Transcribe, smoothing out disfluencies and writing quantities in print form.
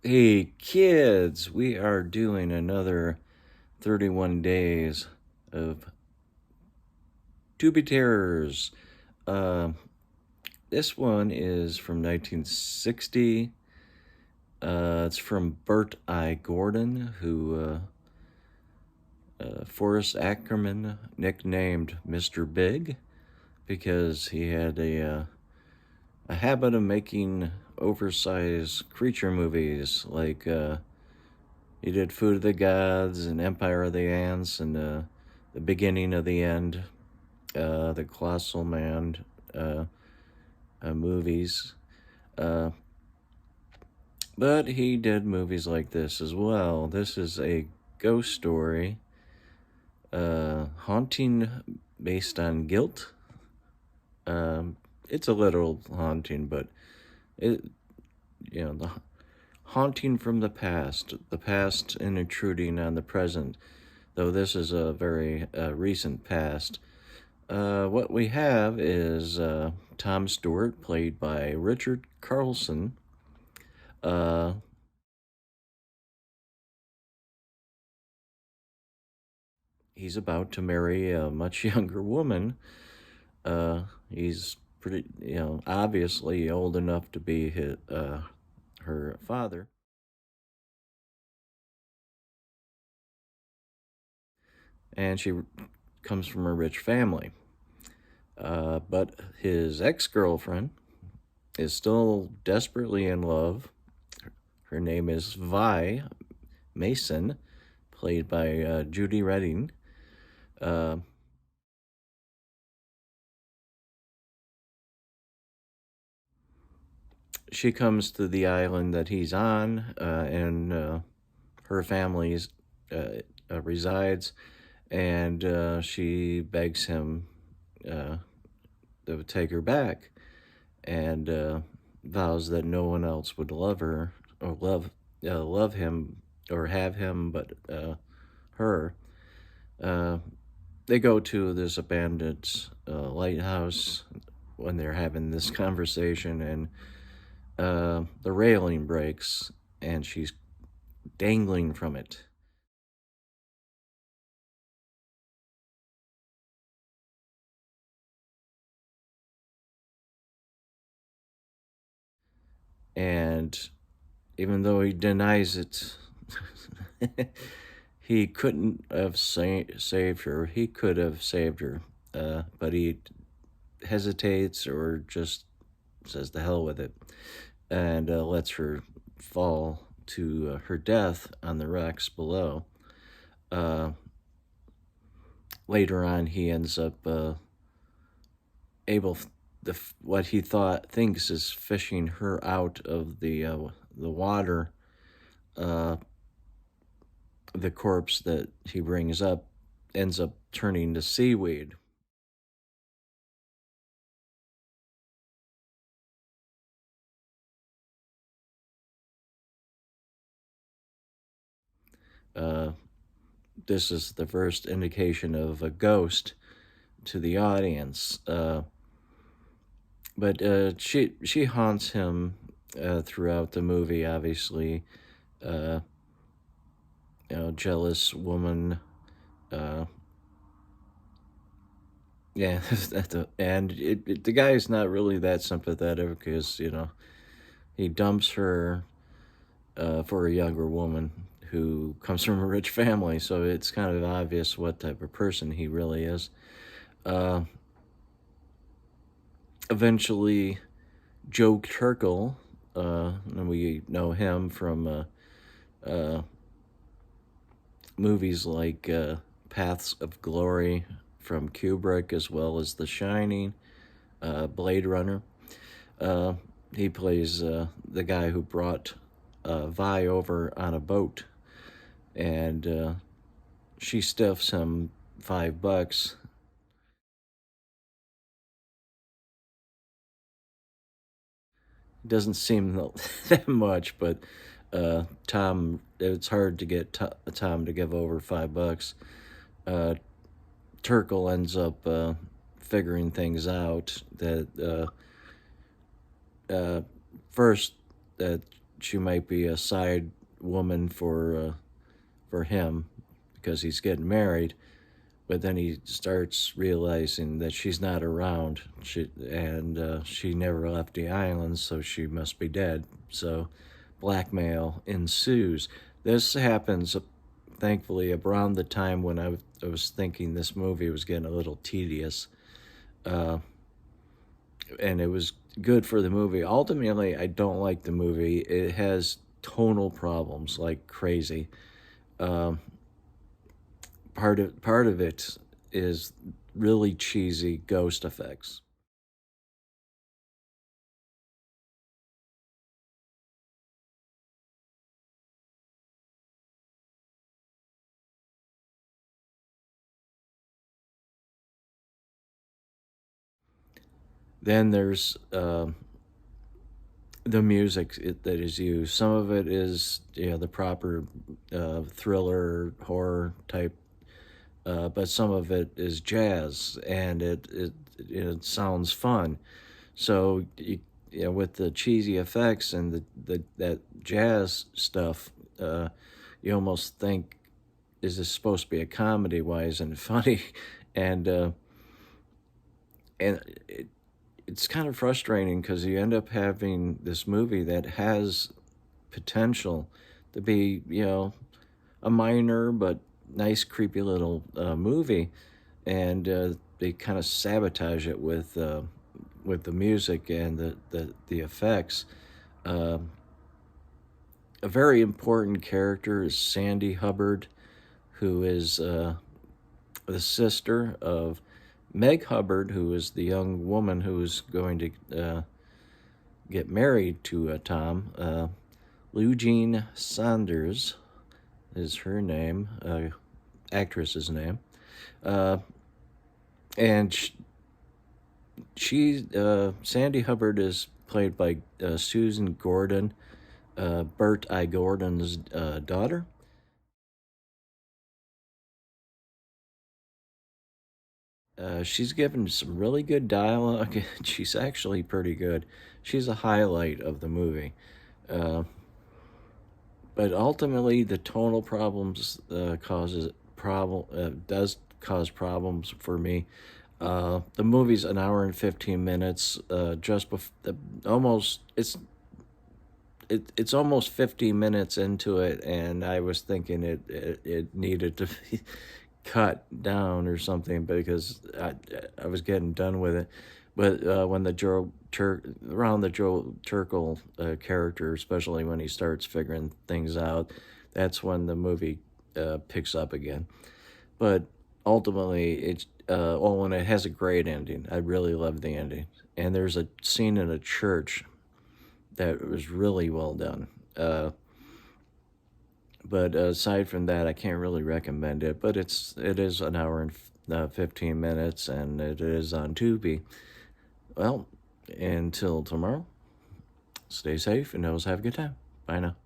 Hey kids, we are doing another 31 days of Tubi Terrors. Uh, this one is from 1960. It's from Bert I. Gordon, who Forrest Ackerman nicknamed Mr. Big because he had a habit of making oversized creature movies like he did Food of the Gods and Empire of the Ants and The Beginning of the End, the Colossal Man movies. But he did movies like this as well. This is a ghost story, haunting based on guilt. It's a literal haunting, but the haunting from the past and intruding on the present, though this is a very recent past. What we have is Tom Stewart, played by Richard Carlson. He's about to marry a much younger woman. He's pretty, obviously old enough to be her father. And she comes from a rich family. But his ex-girlfriend is still desperately in love. Her name is Vi Mason, played by Judy Redding. She comes to the island that he's on, and her family resides, and she begs him to take her back, and vows that no one else would love her or love him or have him but her. They go to this abandoned lighthouse when they're having this conversation, and the railing breaks and she's dangling from it. And even though he denies it, he couldn't have saved her. He could have saved her, but he hesitates or just says the hell with it, and lets her fall to her death on the rocks below. Later on, he ends up able what he thinks is fishing her out of the water. The corpse that he brings up ends up turning to seaweed. This is the first indication of a ghost to the audience. But she haunts him throughout the movie, obviously. Jealous woman. Yeah, and the guy's not really that sympathetic because, he dumps her for a younger woman who comes from a rich family, so it's kind of obvious what type of person he really is. Eventually, Joe Turkel, and we know him from movies like Paths of Glory from Kubrick, as well as The Shining, Blade Runner. He plays the guy who brought Vi over on a boat, and she stiffs him $5. Doesn't seem that much, but Tom, it's hard to get Tom to give over $5. Turkel ends up figuring things out that first that she might be a side woman for him because he's getting married. But then he starts realizing that she's not around, she never left the island, so she must be dead. So blackmail ensues. This happens, thankfully, around the time when I was thinking this movie was getting a little tedious, uh, and it was good for the movie. Ultimately, I don't like the movie. It has tonal problems like crazy. Um, part of it is really cheesy ghost effects. Then there's the music that is used. Some of it is, the proper thriller horror type, but some of it is jazz, and it sounds fun. So with the cheesy effects and that jazz stuff, you almost think, is this supposed to be a comedy? Why isn't it funny? And and it's kind of frustrating because you end up having this movie that has potential to be, a minor but nice, creepy little movie, and they kind of sabotage it with the music and the effects. Um a very important character is Sandy Hubbard, who is the sister of Meg Hubbard, who is the young woman who is going to get married to Tom. Lou Jean Saunders is her name, actress's name. Uh, and Sandy Hubbard is played by Susan Gordon, Bert I. Gordon's daughter. She's given some really good dialogue. She's actually pretty good. She's a highlight of the movie. Uh, but ultimately, the tonal problems does cause problems for me. The movie's an hour and 15 minutes. Almost it's almost 50 minutes into it, and I was thinking it needed to be cut down or something because I was getting done with it. But when around the Joe Turkel character, especially when he starts figuring things out, that's when the movie picks up again. But ultimately, and it has a great ending. I really love the ending. And there's a scene in a church that was really well done. But aside from that, I can't really recommend it. But it is an hour and 15 minutes, and it is on Tubi. Well, until tomorrow, stay safe and always have a good time. Bye now.